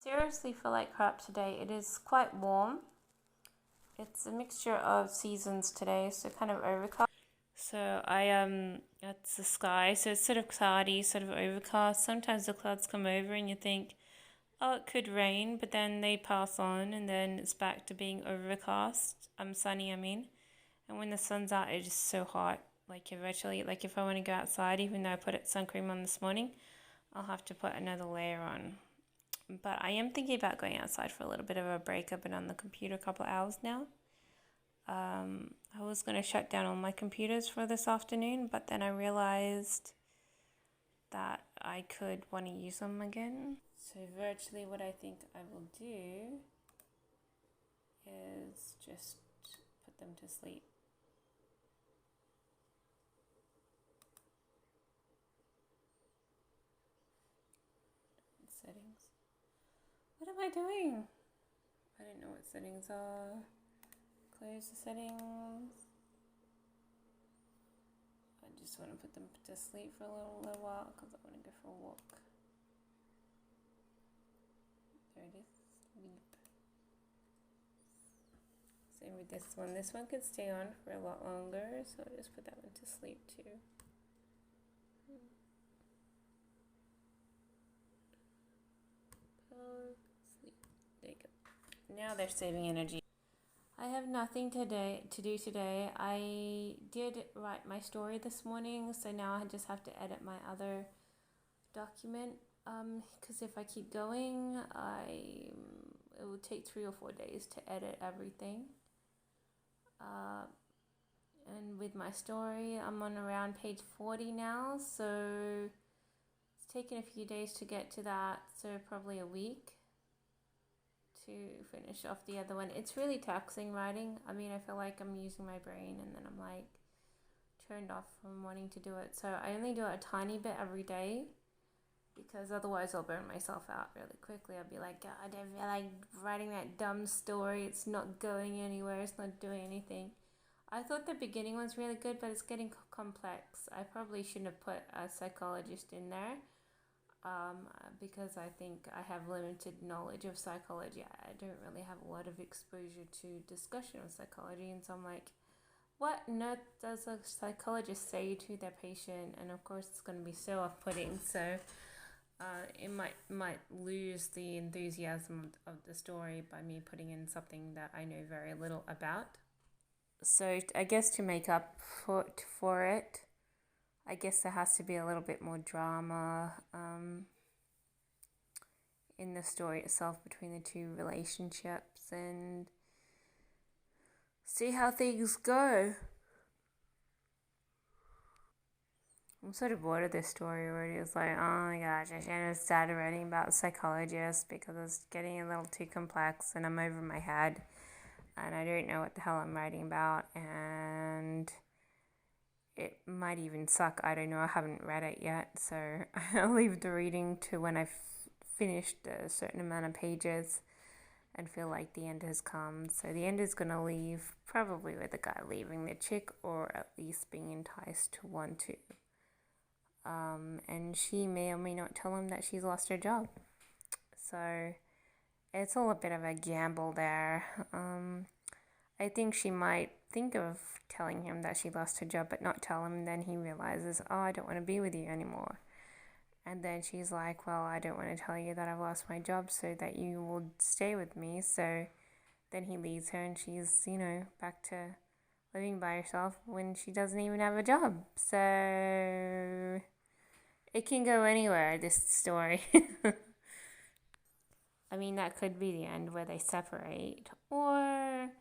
Seriously feel like crap today. It is quite warm. It's a mixture of seasons today, so kind of overcast. So that's the sky. So it's sort of cloudy, sort of overcast. Sometimes the clouds come over and you think, oh, it could rain, but then they pass on and then it's back to being overcast. Sunny, I mean. And when the sun's out, it's just so hot. Like eventually, like if I want to go outside, even though I put sun cream on this morning, I'll have to put another layer on. But I am thinking about going outside for a little bit of a break. I've been on the computer a couple of hours now. I was going to shut down all my computers for this afternoon, but then I realized that I could want to use them again. So virtually what I think I will do is just put them to sleep. Settings. What am I doing? I don't know what settings are. Close the settings. I just want to put them to sleep for a little while because I want to go for a walk. There it is. Sleep. Same with this one. This one could stay on for a lot longer, so I'll just put that one to sleep too. Sleep. There you go. Now they're saving energy. I have nothing to do today. I did write my story this morning, so now I just have to edit my other document. Because if I keep going, it will take 3 or 4 days to edit everything. And with my story, I'm on around page 40 now, so it's taken a few days to get to that, so probably a week to finish off the other one. It's really taxing writing. I mean, I feel like I'm using my brain and then I'm like turned off from wanting to do it. So I only do it a tiny bit every day because otherwise I'll burn myself out really quickly. I'll be like, God, I feel like writing that dumb story. It's not going anywhere. It's not doing anything. I thought the beginning was really good, but it's getting complex. I probably shouldn't have put a psychologist in there. Because I think I have limited knowledge of psychology. I don't really have a lot of exposure to discussion of psychology, and so I'm like, what note does a psychologist say to their patient? And of course, it's going to be so off-putting. So it might lose the enthusiasm of the story by me putting in something that I know very little about. So I guess to make up for it, I guess there has to be a little bit more drama in the story itself between the two relationships and see how things go. I'm sort of bored of this story already. It's like, oh my gosh, I should have started writing about psychologists because it's getting a little too complex and I'm over my head and I don't know what the hell I'm writing about and it might even suck. I don't know. I haven't read it yet, so I'll leave the reading to when I've finished a certain amount of pages and feel like the end has come. So the end is going to leave probably with the guy leaving the chick or at least being enticed to want to. And she may or may not tell him that she's lost her job. So it's all a bit of a gamble there. I think she might think of telling him that she lost her job but not tell him. Then he realizes, oh, I don't want to be with you anymore. And then she's like, well, I don't want to tell you that I've lost my job so that you will stay with me. So then he leaves her and she's, back to living by herself when she doesn't even have a job. So it can go anywhere, this story. I mean, that could be the end where they separate. Or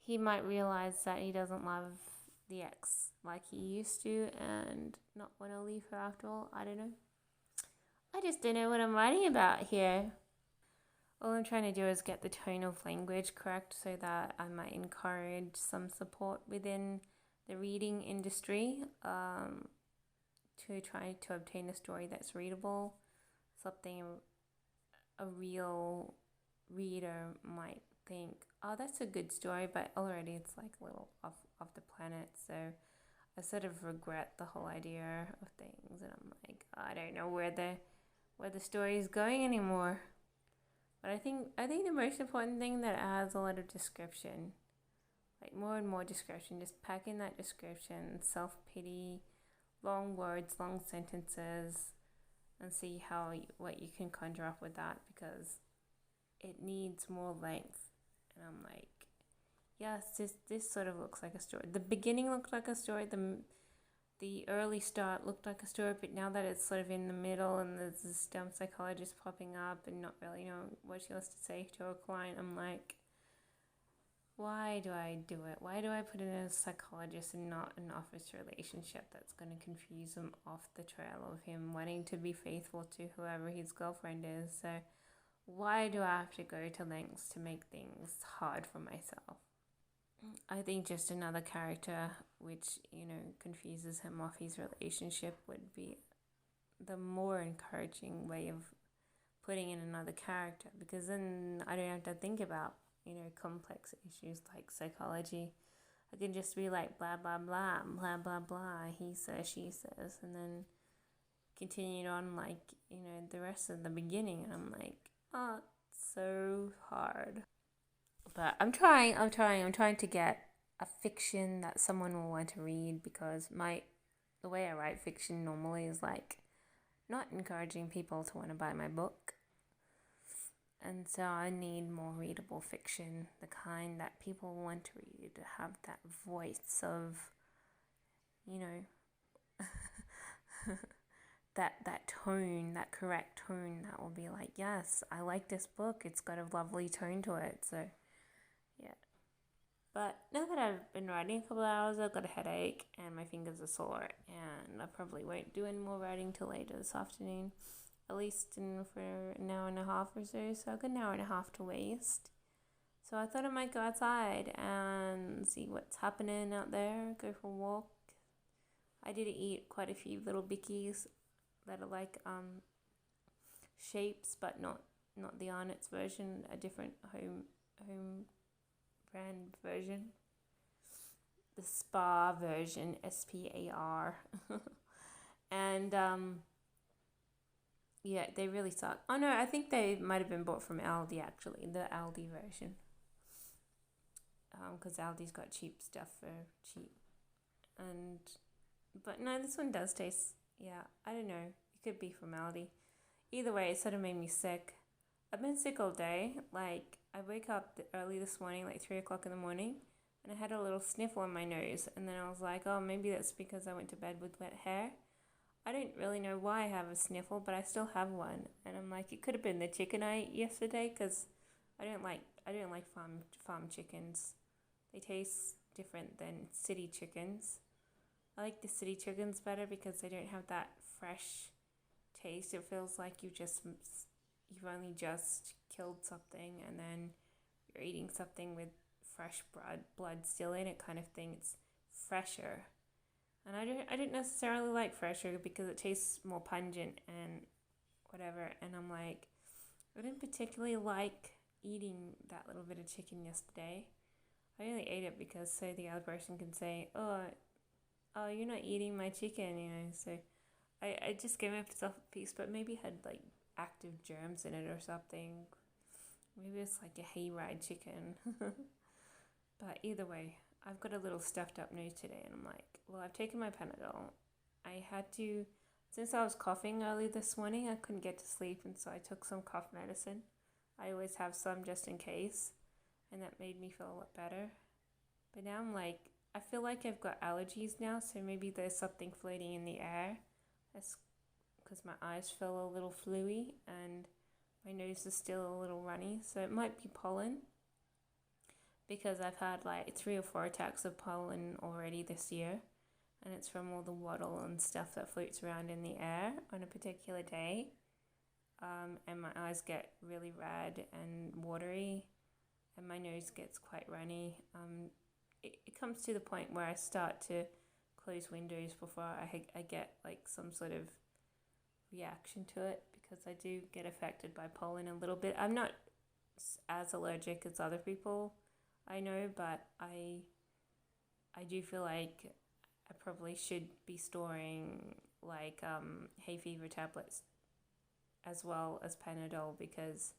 he might realize that he doesn't love the ex like he used to and not want to leave her after all. I don't know. I just don't know what I'm writing about here. All I'm trying to do is get the tone of language correct so that I might encourage some support within the reading industry to try to obtain a story that's readable, something a real reader might think, oh, that's a good story, but already it's like a little off the planet. So I sort of regret the whole idea of things, and I'm like, I don't know where the story is going anymore. But I think the most important thing that adds a lot of description, like more and more description, just pack in that description, self pity, long words, long sentences, and see what you can conjure up with that, because it needs more length. And I'm like, yes, this sort of looks like a story. The beginning looked like a story. The early start looked like a story, but now that it's sort of in the middle and there's this dumb psychologist popping up and not really knowing what she wants to say to her client, I'm like, why do I do it? Why do I put in a psychologist and not an office relationship that's going to confuse him off the trail of him wanting to be faithful to whoever his girlfriend is? So why do I have to go to lengths to make things hard for myself? I think just another character which, confuses him off his relationship would be the more encouraging way of putting in another character, because then I don't have to think about, complex issues like psychology. I can just be like blah, blah, blah, blah, blah, blah, he says, she says, and then continued on like, the rest of the beginning. And I'm like, oh, it's so hard. But I'm trying to get a fiction that someone will want to read, because the way I write fiction normally is like not encouraging people to want to buy my book. And so I need more readable fiction, the kind that people want to read, to have that voice of, that tone, that correct tone that will be like, yes, I like this book. It's got a lovely tone to it. So, yeah. But now that I've been writing a couple of hours, I've got a headache and my fingers are sore, and I probably won't do any more writing till later this afternoon, at least for an hour and a half or so. So I've got an hour and a half to waste. So I thought I might go outside and see what's happening out there, go for a walk. I did eat quite a few little bickies that are like shapes, but not the Arnott's version, a different home brand version. The Spar version, SPAR. And yeah, they really suck. Oh no, I think they might have been bought from Aldi actually, the Aldi version. Because Aldi's got cheap stuff for cheap. But no, this one does taste, yeah, I don't know. It could be from Aldi. Either way, it sort of made me sick. I've been sick all day. Like, I wake up early this morning, like 3 o'clock in the morning, and I had a little sniffle on my nose. And then I was like, oh, maybe that's because I went to bed with wet hair. I don't really know why I have a sniffle, but I still have one. And I'm like, it could have been the chicken I ate yesterday, because I don't like farm chickens. They taste different than city chickens. I like the city chickens better because they don't have that fresh taste. It feels like you've only just killed something and then you're eating something with fresh blood still in it, kind of thing. It's fresher. And I don't necessarily like fresher because it tastes more pungent and whatever. And I'm like, I didn't particularly like eating that little bit of chicken yesterday. I only ate it because so the other person can say, oh, you're not eating my chicken, So I just gave myself a piece, but maybe it had like active germs in it or something. Maybe it's like a hayride chicken. But either way, I've got a little stuffed up nose today, and I'm like, well, I've taken my Panadol. I had to, since I was coughing early this morning, I couldn't get to sleep, and so I took some cough medicine. I always have some just in case, and that made me feel a lot better. But now I'm like, I feel like I've got allergies now, so maybe there's something floating in the air. That's because my eyes feel a little fluey and my nose is still a little runny, so it might be pollen, because I've had like 3 or 4 attacks of pollen already this year, and it's from all the waddle and stuff that floats around in the air on a particular day. And my eyes get really red and watery, and my nose gets quite runny. It comes to the point where I start to close windows before I get like some sort of reaction to it, because I do get affected by pollen a little bit. I'm not as allergic as other people I know, but I do feel like I probably should be storing like hay fever tablets as well as Panadol, because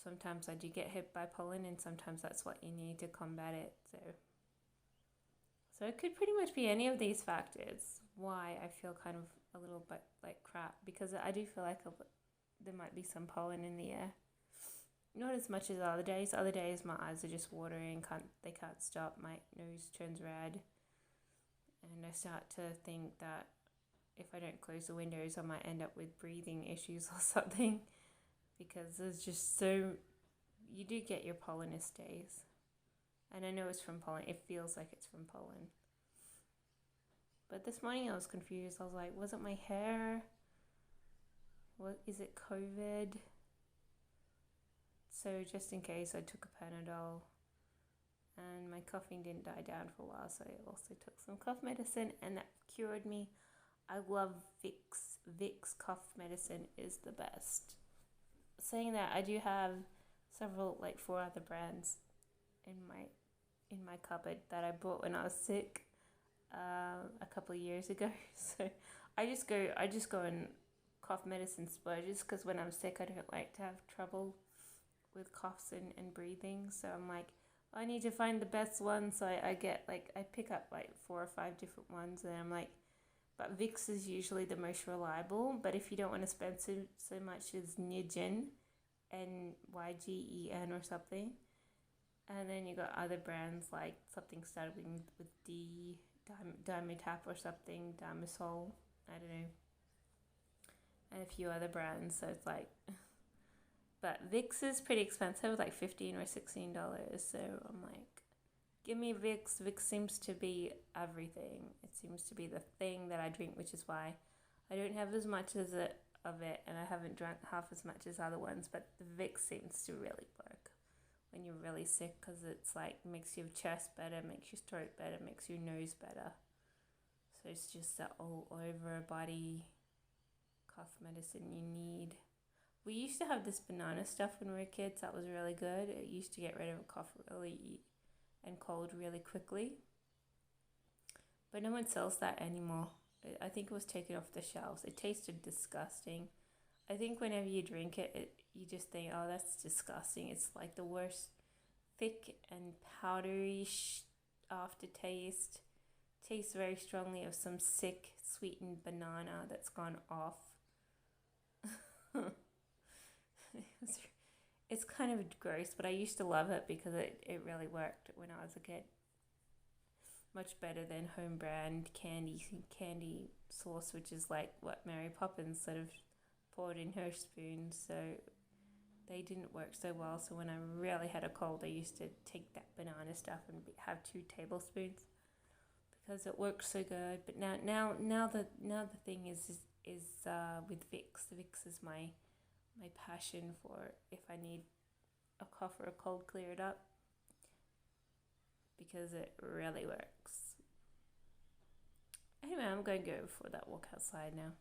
sometimes I do get hit by pollen, and sometimes that's what you need to combat it. So it could pretty much be any of these factors why I feel kind of a little bit like crap, because I do feel like there might be some pollen in the air. Not as much as other days. Other days my eyes are just watering, they can't stop, my nose turns red, and I start to think that if I don't close the windows I might end up with breathing issues or something, because there's just you do get your pollenous days. And I know it's from pollen. It feels like it's from pollen. But this morning I was confused. I was like, was it my hair? What is it, COVID? So just in case, I took a Panadol, and my coughing didn't die down for a while, so I also took some cough medicine, and that cured me. I love Vicks. Vicks cough medicine is the best. Saying that, I do have several, like 4 other brands in my cupboard that I bought when I was sick a couple of years ago. So I just go and cough medicine splurges, because when I'm sick I don't like to have trouble with coughs and breathing. So I'm like, I need to find the best one. So I get I pick up 4 or 5 different ones, and I'm like, but Vicks is usually the most reliable. But if you don't want to spend so much as Nygen, Nygen or something. And then you got other brands like something starting with D, Dimetap or something, Dimisol, I don't know, and a few other brands. So it's like, but Vicks is pretty expensive, like $15 or $16. So I'm like, give me Vicks. Vicks seems to be everything. It seems to be the thing that I drink, which is why I don't have as much of it, and I haven't drunk half as much as other ones. But the Vicks seems to really work when you're really sick, because it's like makes your chest better, makes your throat better, makes your nose better. So it's just that all over body cough medicine you need. We used to have this banana stuff when we were kids that was really good. It used to get rid of a cough and cold really quickly. But no one sells that anymore. I think it was taken off the shelves. It tasted disgusting. I think whenever you drink it, you just think, oh, that's disgusting. It's like the worst, thick and powdery aftertaste. Tastes very strongly of some sick, sweetened banana that's gone off. It's kind of gross, but I used to love it because it really worked when I was a kid. Much better than home brand candy sauce, which is like what Mary Poppins sort of poured in her spoon. So they didn't work so well. So when I really had a cold, I used to take that banana stuff and have 2 tablespoons, because it works so good. But now the thing is with Vicks. Vicks is my passion for if I need a cough or a cold cleared up, because it really works. Anyway, I'm going to go for that walk outside now.